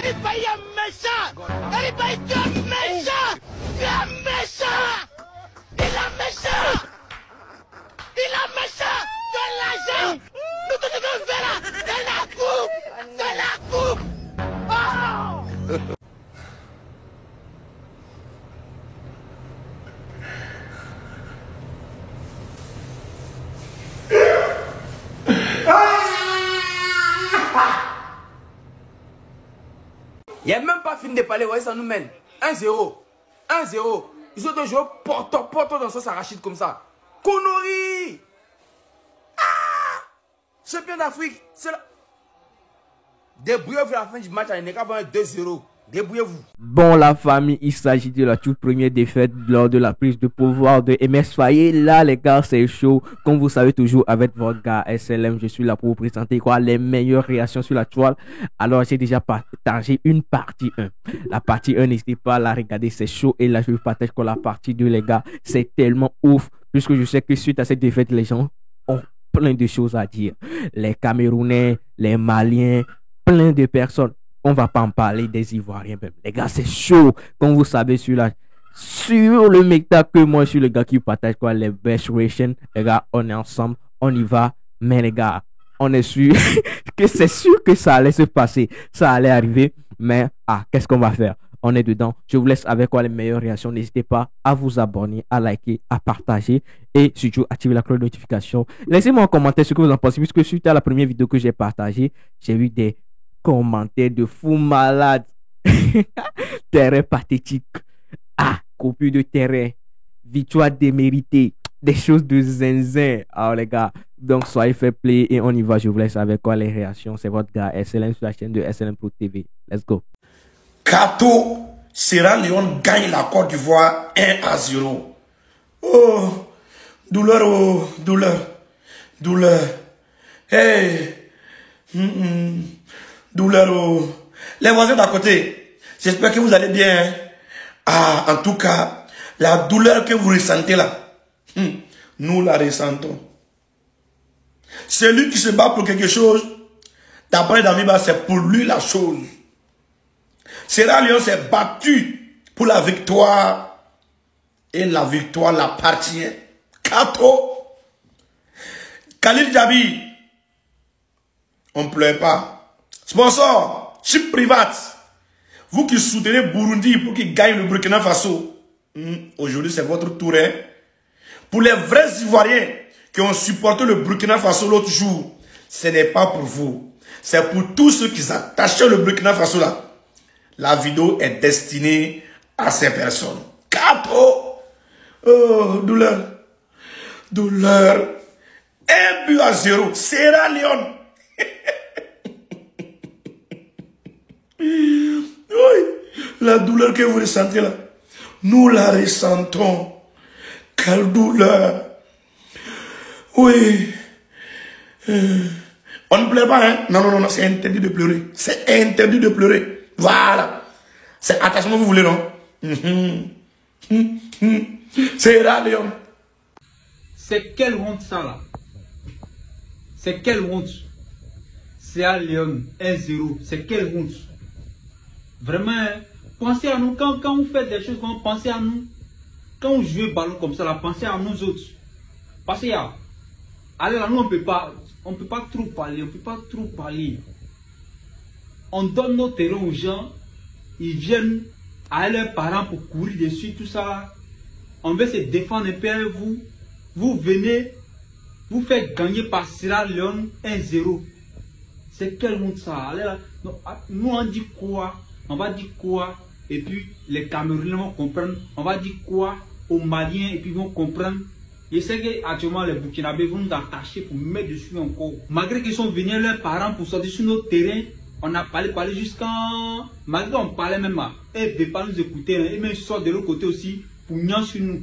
Everybody est méchant. Everybody tu es méchant. Tu es méchant. Il est méchant. Il est méchant. De l'argent. Nous te devons faire c'est la coupe. C'est la coupe. Oh. Il n'y a même pas fini de parler, vous voyez, ça nous mène. 1-0. 1-0. Ils ont deux joueurs portant dans ce arachide comme ça. Connerie. Ah, champion d'Afrique. C'est là. Débrouillez-vous à la fin du match, il n'est qu'à 2-0. Débrouillez-vous. Bon, la famille, il s'agit de la toute première défaite lors de la prise de pouvoir de MS Faye. Là, les gars, c'est chaud. Comme vous savez toujours, avec votre gars SLM, je suis là pour vous présenter quoi, les meilleures réactions sur la toile. Alors, j'ai déjà partagé une partie 1. La partie 1, n'hésitez pas à la regarder, c'est chaud. Et là, je vous partage quoi, la partie 2, les gars. C'est tellement ouf. Puisque je sais que suite à cette défaite, les gens ont plein de choses à dire. Les Camerounais, les Maliens, plein de personnes. On va pas en parler des Ivoiriens même. Les gars, c'est chaud. Comme vous savez, sur le méta que moi, je suis le gars qui partage quoi, les best reactions. Les gars, on est ensemble. On y va. Mais les gars, on est sûr que c'est sûr que ça allait se passer. Ça allait arriver. Mais, qu'est-ce qu'on va faire? On est dedans. Je vous laisse avec quoi les meilleures réactions. N'hésitez pas à vous abonner, à liker, à partager. Et surtout, activer la cloche de notification. Laissez-moi en commentaire ce que vous en pensez. Puisque suite à la première vidéo que j'ai partagée, j'ai eu des commentaires de fous malades. Terrain pathétique. Copie de terrain. Victoire déméritée. Des choses de zinzin. Alors les gars, donc soyez fair play et on y va. Je vous laisse avec quoi les réactions. C'est votre gars SLM sur la chaîne de SLM Pro TV. Let's go. Kato, Sierra Leone gagne la Côte d'Ivoire 1-0. Oh, douleur, oh, douleur, douleur. Hey. Douleur. Oh. Les voisins d'à côté, j'espère que vous allez bien. En tout cas, la douleur que vous ressentez là, nous la ressentons. Celui qui se bat pour quelque chose, d'après Damiba, c'est pour lui la chose. Sierra Leone s'est battu pour la victoire et la victoire l'appartient. Kato, Khalil Djabi, on ne pleure pas. Sponsor, chip private. Vous qui soutenez Burundi pour qu'il gagne le Burkina Faso. Aujourd'hui, c'est votre tour. Hein? Pour les vrais Ivoiriens qui ont supporté le Burkina Faso l'autre jour, ce n'est pas pour vous. C'est pour tous ceux qui attachaient le Burkina Faso là. La vidéo est destinée à ces personnes. Kato. Oh, douleur. Douleur. 1-0. Sierra Leone. Oui, la douleur que vous ressentez là, nous la ressentons. Quelle douleur. Oui. On ne pleure pas, hein? Non, c'est interdit de pleurer. C'est interdit de pleurer. Voilà. C'est attachement, vous voulez, non? C'est Léon. C'est quelle honte ça là? C'est quelle honte? C'est à Léon 1-0. C'est quelle honte? Vraiment, pensez à nous. Quand vous faites des choses, pensez à nous. Quand vous jouez ballon comme ça, là, pensez à nous autres. Parce que allez là, nous on peut pas trop parler. On donne nos terrains aux gens, ils viennent à leurs parents pour courir dessus, tout ça là. On veut se défendre un peu, vous venez, vous faites gagner par Sierra Leone 1-0. C'est quel monde ça? Allez là, nous on dit quoi? On va dire quoi? Et puis les Camerounais vont comprendre. On va dire quoi aux Maliens et puis ils vont comprendre. Je sais qu'actuellement les Burkinabés vont nous attacher pour mettre dessus encore. Malgré qu'ils sont venus leurs parents pour sortir sur nos terrains, on a parlé jusqu'à... Malgré on parlait même à... Ils ne veulent pas nous écouter. Et même ils sortent de l'autre côté aussi pour nier sur nous.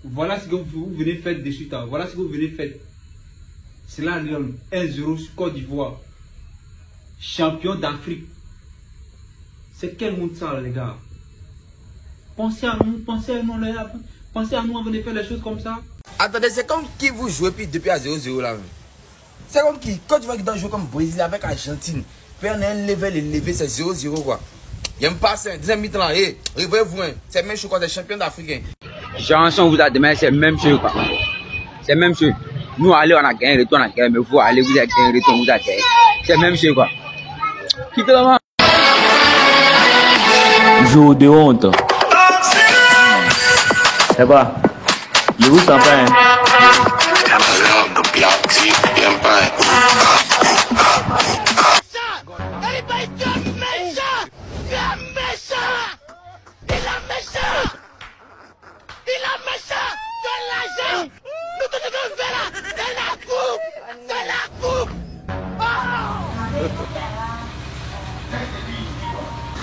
Voilà ce que vous venez faire de suite. Voilà ce que vous venez faire. C'est là Léon 1-0 sur Côte d'Ivoire. Champion d'Afrique. C'est quel monde ça les gars? Pensez à nous les gars. Pensez à nous avant de faire les choses comme ça. Attendez, c'est comme qui vous jouez depuis à 0-0 là. C'est comme qui, quand tu vas jouer comme Brésil avec Argentine, perd un level élevé, c'est 0-0 quoi. Il y a un passe, un deuxième mi-temps, réveillez-vous, c'est même chose quoi, des champions d'Afrique. Chanson vous a demain, c'est même chose quoi. C'est même chose. Nous allez, on a gagné, retour, on a gagné, mais vous allez, vous avez gagné, retour, vous avez gagné. C'est même chose quoi. Quitte la main. Jour de honte. C'est pas. Je vous sens pas.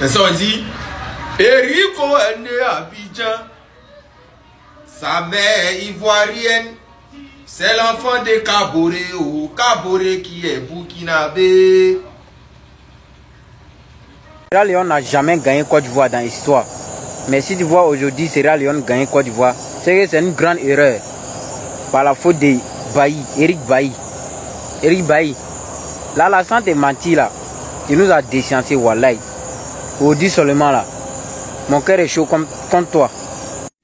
Et ça on dit, Erico est né à Abidjan, sa mère ivoirienne, c'est l'enfant de Kaboré ou Kaboré qui est burkinabé. Sierra Leone n'a jamais gagné Côte d'Ivoire dans l'histoire. Mais si tu vois aujourd'hui Sierra Leone gagner Côte d'Ivoire, c'est que c'est une grande erreur. Par la faute de Bailly, Eric Bailly. Eric Bailly. Là, la santé menti là. Il nous a déchanté, wallahi. Vous dit seulement là. Mon cœur est chaud comme toi.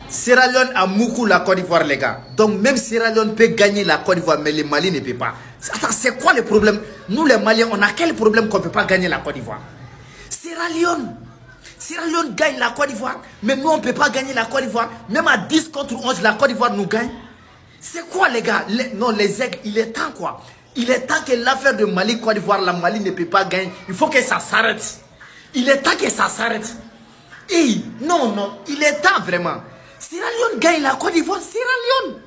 Sierra Leone a moukou la Côte d'Ivoire, les gars. Donc même Sierra Leone peut gagner la Côte d'Ivoire, mais les Mali ne peuvent pas. Attends, c'est quoi le problème? Nous les Maliens, on a quel problème qu'on ne peut pas gagner la Côte d'Ivoire? Sierra Leone gagne la Côte d'Ivoire, mais nous on ne peut pas gagner la Côte d'Ivoire. Même à 10 contre 11, la Côte d'Ivoire nous gagne. C'est quoi les gars? Non, les aigles, il est temps quoi. Il est temps que l'affaire de Mali-Côte d'Ivoire, la Mali ne peut pas gagner. Il faut que ça s'arrête. Il est temps que ça s'arrête. Et non, il est temps vraiment. Sierra Leone gagne la Côte d'Ivoire. Sierra Leone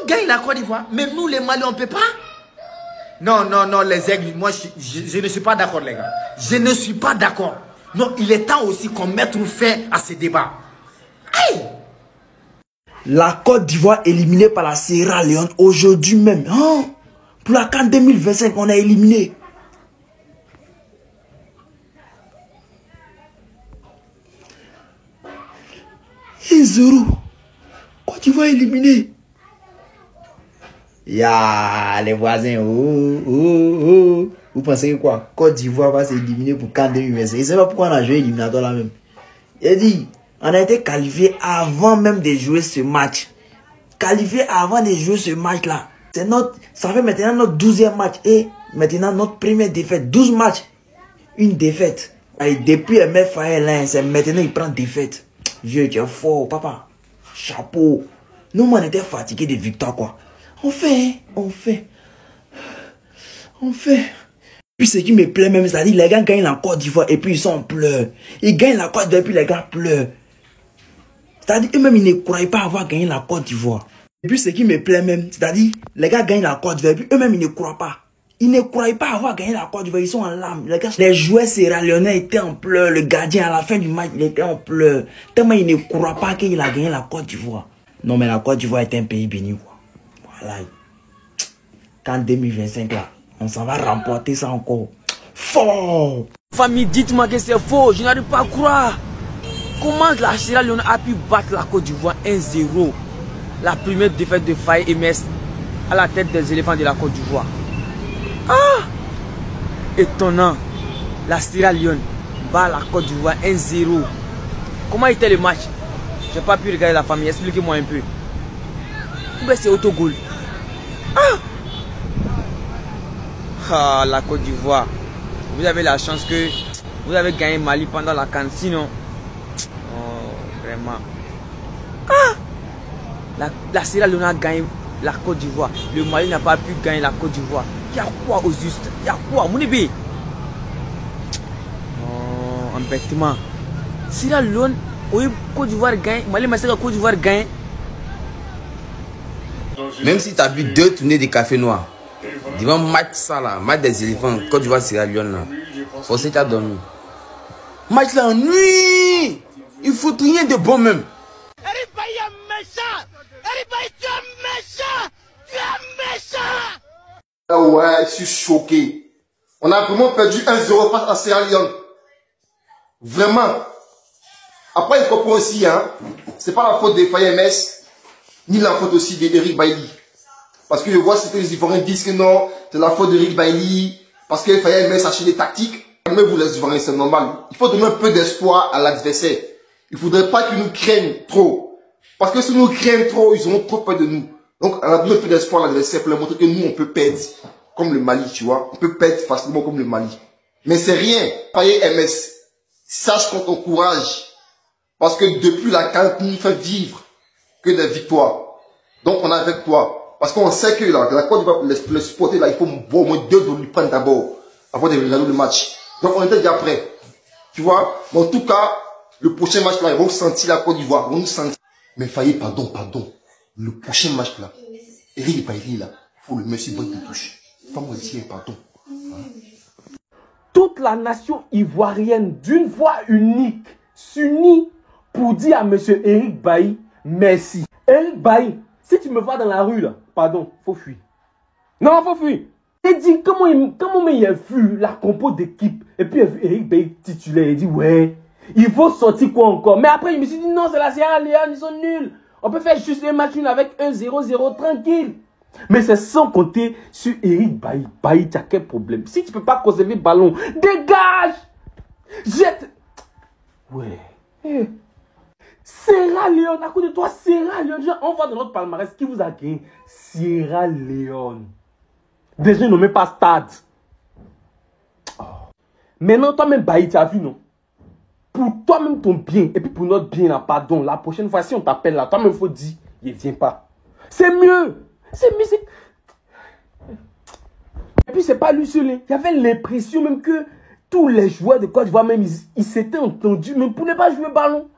gagne la Côte d'Ivoire. Mais nous les Maliens, on ne peut pas. Non, les aigles, moi je ne suis pas d'accord les gars. Je ne suis pas d'accord. Non, il est temps aussi qu'on mette fin à ce débat. Hey! La Côte d'Ivoire éliminée par la Sierra Leone aujourd'hui même. Hein? Pour la CAN 2025, on a éliminé. Et 0. Côte d'Ivoire éliminée. Ya, les voisins. Vous pensez quoi? Côte d'Ivoire va s'éliminer pour CAN 2025. Et c'est pas pourquoi on a joué éliminatoire là même. Il a dit. On a été qualifié avant même de jouer ce match. Qualifié avant de jouer ce match-là. Ça fait maintenant notre 12e match. Et maintenant notre première défaite. 12 matchs. Une défaite. Et depuis MF Faye, c'est maintenant il prend défaite. Vieux, tu es fort, papa. Chapeau. Nous, on était fatigués de victoire, quoi. On fait. Puis ce qui me plaît même, c'est-à-dire les gars gagnent la Côte d'Ivoire et puis ils sont en pleurs. Ils gagnent la Côte d'Ivoire et puis les gars pleurent. C'est-à-dire eux-mêmes ils ne croyaient pas avoir gagné la Côte d'Ivoire. Et puis ce qui me plaît même, c'est-à-dire les gars gagnent la Côte d'Ivoire et puis eux-mêmes ils ne croient pas. Ils ne croyaient pas avoir gagné la Côte d'Ivoire, ils sont en larmes. Les joueurs sierra-léonais étaient en pleurs, le gardien à la fin du match il était en pleurs. Tellement ils ne croient pas qu'il a gagné la Côte d'Ivoire. Non mais la Côte d'Ivoire est un pays béni quoi. Voilà. Qu'en 2025 là. On s'en va remporter ça encore. Fort! Famille, dites-moi que c'est faux. Je n'arrive pas à croire. Comment la Sierra Leone a pu battre la Côte d'Ivoire 1-0? La première défaite de Faye et Metz à la tête des éléphants de la Côte d'Ivoire. Ah! Étonnant. La Sierra Leone bat la Côte d'Ivoire 1-0. Comment était le match? Je n'ai pas pu regarder la famille. Expliquez-moi un peu. C'est autogol. Ah! Ah, la Côte d'Ivoire. Vous avez la chance que vous avez gagné Mali pendant la CAN. Sinon, oh, vraiment. Ah! La Sierra Leone a gagné la Côte d'Ivoire. Le Mali n'a pas pu gagner la Côte d'Ivoire. Il y a quoi au juste? Il y a quoi? Mounibi? Oh, embêtement. Sierra Leone, oui, Côte d'Ivoire gagne. Mali m'a dit que Côte d'Ivoire gagne. Même si tu as bu 2 tournées de café noir, devant match ça là, match des éléphants, Côte d'Ivoire Sierra Leone là, faut que tu as dormi. Match là en nuit, il faut rien de bon même. Eric Bailly est méchant. Eric Bailly, tu es méchant. Tu es méchant. Ah ouais, je suis choqué. On a vraiment perdu 1-0 face à Sierra Leone. Vraiment. Après, il comprend aussi, hein, c'est pas la faute de Faye Metz, ni la faute aussi d'Eric Bailly. Parce que je vois que les Ivoiriens disent que non, c'est la faute d'Eric Bailly, parce qu'il fallait même chercher des tactiques. Mais vous les Ivoiriens, c'est normal. Il faut donner un peu d'espoir à l'adversaire. Il ne faudrait pas qu'ils nous craignent trop. Parce que si nous craignent trop, ils auront trop peur de nous. Donc, on a donné un peu d'espoir à l'adversaire pour leur montrer que nous, on peut perdre comme le Mali, tu vois. On peut perdre facilement comme le Mali. Mais c'est rien. Paye MS. Sache qu'on t'encourage. Parce que depuis la CAN, tu nous fais vivre que des victoires. Donc, on est avec toi. Parce qu'on sait que là, la Côte d'Ivoire, le supporter là, il faut au moins 2 de lui prendre d'abord. Avant de regarder le match. Donc, on était déjà prêts. Tu vois. Mais en tout cas, le prochain match là, ils vont sentir la Côte d'Ivoire. Ils vont nous sentir. Mais Faye, pardon. Le prochain match là, Eric Bailly là, il faut le mettre sur boîte de touche. Pas moi dire pardon. Toute la nation ivoirienne, d'une voix unique, s'unit pour dire à M. Eric Bailly, merci. Eric Bailly, si tu me vois dans la rue là, pardon, faut fuir. Non, faut fuir. Il dit comment il a vu la compo d'équipe et puis il a vu Eric Bailly titulaire. Il dit ouais, il faut sortir quoi encore. Mais après il me suis dit non, c'est la Sierra Leone, ils sont nuls. On peut faire juste un match nul avec 1-0-0 tranquille. Mais c'est sans compter sur Eric Bailly. Bailly, tu as quel problème? Si tu peux pas conserver le ballon, dégage! Jette! Ouais. Sierra Leone, à côté de toi, Sierra Leone. On voit dans notre palmarès qui vous a gagné. Sierra Leone. Déjà, ils n'ont même pas stade. Oh. Maintenant, toi-même, Bailly, tu as vu, non? Pour toi-même ton bien, et puis pour notre bien, là, pardon, la prochaine fois, si on t'appelle là, toi-même, il faut dire, il ne vient pas. C'est mieux. C'est mieux. Et puis, c'est pas lui seul. Il y avait l'impression même que tous les joueurs de Côte d'Ivoire, même, ils s'étaient entendus, même pour ne pas jouer le ballon.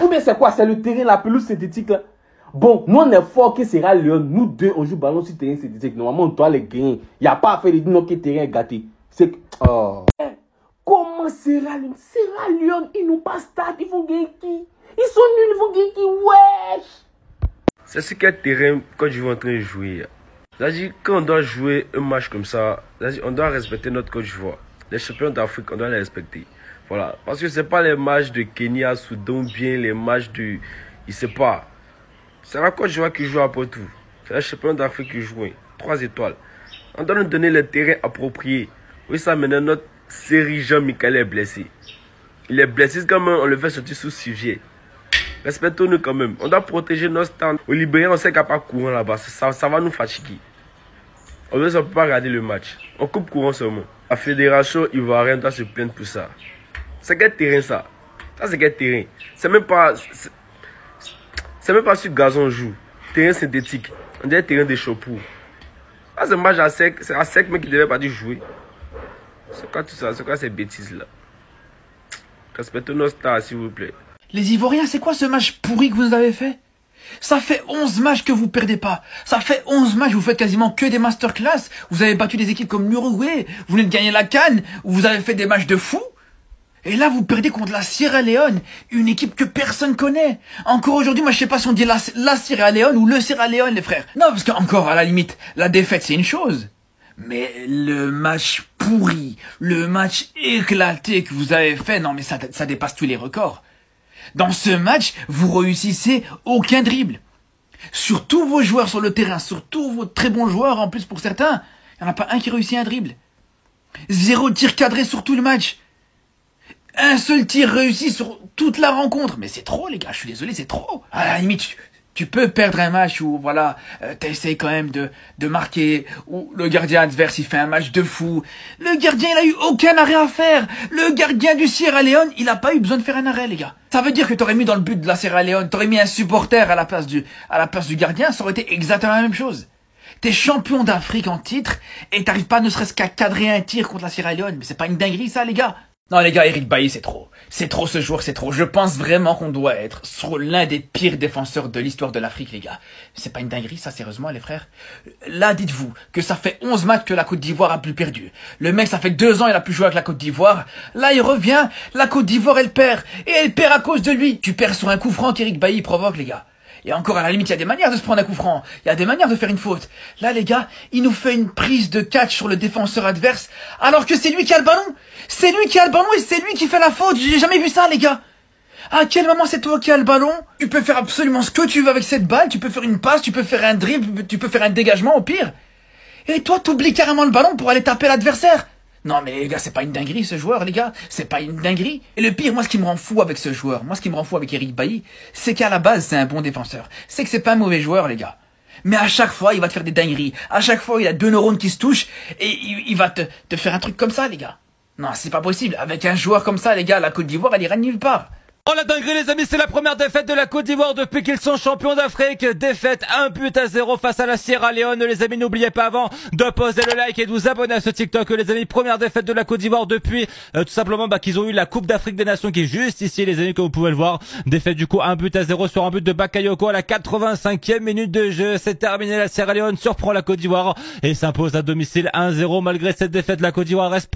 Ou bien c'est quoi? C'est le terrain, la pelouse synthétique, là. Bon, nous, on est fort que Sierra Leone. Nous deux, on joue ballon sur terrain synthétique. Normalement, on doit les gagner. Il n'y a pas à faire de dire non, que le terrain est gâté. C'est que... Oh. Comment Sierra Leone? Sierra Leone, ils n'ont pas stade, ils vont gagner qui? Ils sont nuls, ils vont gagner qui? Wesh! C'est ce quel terrain quand je vais en train de jouer. C'est-à-dire, quand on doit jouer un match comme ça, on doit respecter notre Côte d'Ivoire. Les champions d'Afrique, on doit les respecter. Voilà. Parce que ce n'est pas les matchs de Kenya, Soudan, bien les matchs de... Il ne sait pas. C'est la Côte d'Ivoire qui joue après tout. C'est les champions d'Afrique qui jouent. 3 étoiles. On doit nous donner le terrain approprié. Oui, ça maintenant, notre série Jean-Michel est blessé. Il est blessé quand même, on le fait sortir sous civier. Respectons-nous quand même. On doit protéger nos stands. Au Libéria, on sait qu'il n'y a pas de courant là-bas. Ça va nous fatiguer. On ne peut pas regarder le match. On coupe courant seulement. La fédération ivoirienne doit se plaindre pour ça. C'est quel terrain ça? Ça c'est quel terrain? C'est même pas sur gazon on joue. Terrain synthétique. On dirait terrain de chapeau. Ça c'est match à sec. C'est à sec mais qui devait pas jouer. C'est quoi tout ça? C'est quoi ces bêtises là? Respectez nos stars s'il vous plaît. Les Ivoiriens, c'est quoi ce match pourri que vous nous avez fait? Ça fait 11 matchs que vous perdez pas. Ça fait 11 matchs, vous faites quasiment que des masterclass. Vous avez battu des équipes comme l'Uruguay. Vous venez de gagner la CAN. Vous avez fait des matchs de fou. Et là, vous perdez contre la Sierra Leone, une équipe que personne connaît. Encore aujourd'hui, moi, je sais pas si on dit la Sierra Leone ou le Sierra Leone, les frères. Non, parce qu'encore, à la limite, la défaite, c'est une chose. Mais le match pourri, le match éclaté que vous avez fait, non, mais ça dépasse tous les records. Dans ce match, vous réussissez aucun dribble. Sur tous vos joueurs sur le terrain, sur tous vos très bons joueurs, en plus pour certains, il n'y en a pas un qui réussit un dribble. 0 tir cadré sur tout le match. Un seul tir réussi sur toute la rencontre. Mais c'est trop, les gars, je suis désolé, c'est trop. À la limite, tu peux perdre un match où, voilà, t'essayes quand même de marquer, où le gardien adverse, il fait un match de fou. Le gardien, il a eu aucun arrêt à faire. Le gardien du Sierra Leone, il a pas eu besoin de faire un arrêt, les gars. Ça veut dire que t'aurais mis dans le but de la Sierra Leone, t'aurais mis un supporter à la place du gardien, ça aurait été exactement la même chose. T'es champion d'Afrique en titre, et t'arrives pas ne serait-ce qu'à cadrer un tir contre la Sierra Leone. Mais c'est pas une dinguerie, ça, les gars. Non, les gars, Eric Bailly, c'est trop. C'est trop ce joueur, c'est trop. Je pense vraiment qu'on doit être sur l'un des pires défenseurs de l'histoire de l'Afrique, les gars. C'est pas une dinguerie, ça, sérieusement, les frères. Là, dites-vous que ça fait 11 matchs que la Côte d'Ivoire a plus perdu. Le mec, ça fait 2 ans, il a plus joué avec la Côte d'Ivoire. Là, il revient, la Côte d'Ivoire, elle perd. Et elle perd à cause de lui. Tu perds sur un coup franc qu'Eric Bailly provoque, les gars. Et encore, à la limite, il y a des manières de se prendre un coup franc. Il y a des manières de faire une faute. Là, les gars, il nous fait une prise de catch sur le défenseur adverse, alors que c'est lui qui a le ballon. C'est lui qui a le ballon et c'est lui qui fait la faute. J'ai jamais vu ça, les gars. À quel moment c'est toi qui as le ballon? Tu peux faire absolument ce que tu veux avec cette balle. Tu peux faire une passe, tu peux faire un dribble, tu peux faire un dégagement au pire. Et toi, t'oublies carrément le ballon pour aller taper l'adversaire. Non mais les gars, c'est pas une dinguerie ce joueur, les gars. C'est pas une dinguerie. Et le pire, moi ce qui me rend fou avec ce joueur, moi ce qui me rend fou avec Eric Bailly, c'est qu'à la base c'est un bon défenseur. C'est que c'est pas un mauvais joueur, les gars. Mais à chaque fois, il va te faire des dingueries. À chaque fois, il a 2 neurones qui se touchent et il va te faire un truc comme ça, les gars. Non, c'est pas possible. Avec un joueur comme ça, les gars, la Côte d'Ivoire, elle ira nulle part. Oh la dinguerie les amis, c'est la première défaite de la Côte d'Ivoire depuis qu'ils sont champions d'Afrique. Défaite 1-0 face à la Sierra Leone. Les amis, n'oubliez pas avant de poser le like et de vous abonner à ce TikTok. Les amis, première défaite de la Côte d'Ivoire depuis tout simplement qu'ils ont eu la Coupe d'Afrique des Nations qui est juste ici les amis, comme vous pouvez le voir. Défaite du coup 1-0 sur un but de Bakayoko à la 85e minute de jeu. C'est terminé, la Sierra Leone surprend la Côte d'Ivoire et s'impose à domicile 1-0. Malgré cette défaite, la Côte d'Ivoire reste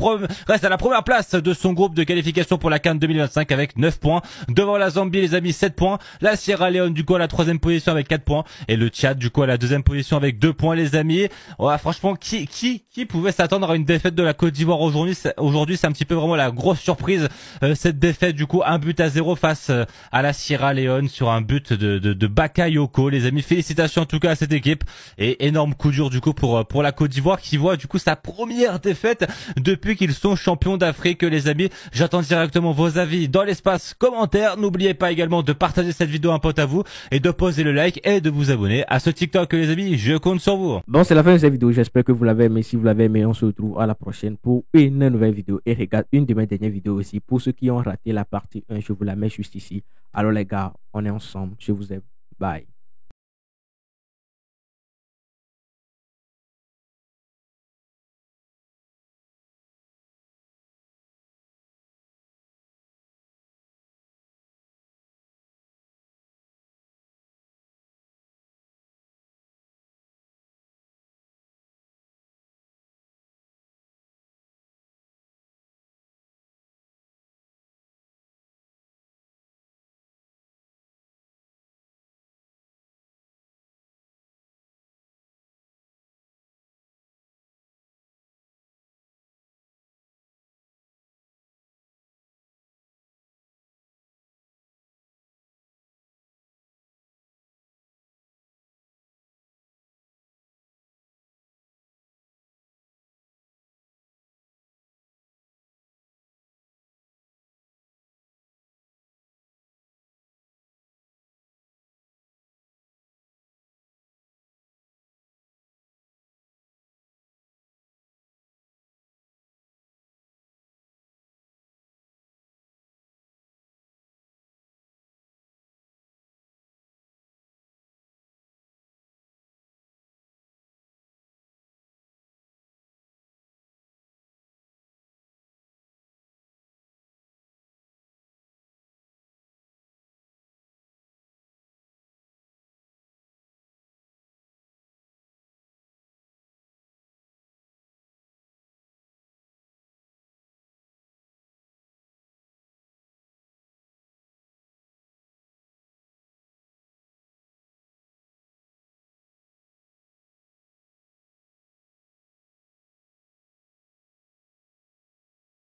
à la première place de son groupe de qualification pour la CAN 2025 avec 9 points. Devant la Zambie les amis 7 points, la Sierra Leone du coup à la 3e position avec 4 points et le Tchad du coup à la 2e position avec 2 points les amis. Ouais, franchement qui pouvait s'attendre à une défaite de la Côte d'Ivoire aujourd'hui c'est un petit peu vraiment la grosse surprise cette défaite du coup 1-0 face à la Sierra Leone sur un but de Bakayoko les amis. Félicitations en tout cas à cette équipe et énorme coup dur du coup pour la Côte d'Ivoire qui voit du coup sa première défaite depuis qu'ils sont champions d'Afrique les amis. J'attends directement vos avis dans l'espace commentaire. N'oubliez pas également de partager cette vidéo à un pote à vous et de poser le like et de vous abonner à ce TikTok les amis, je compte sur vous. Bon, c'est la fin de cette vidéo, j'espère que vous l'avez aimé. Si vous l'avez aimé, on se retrouve à la prochaine pour une nouvelle vidéo. Et regarde une de mes dernières vidéos aussi. Pour ceux qui ont raté la partie 1, je vous la mets juste ici. Alors les gars, on est ensemble, je vous aime, bye.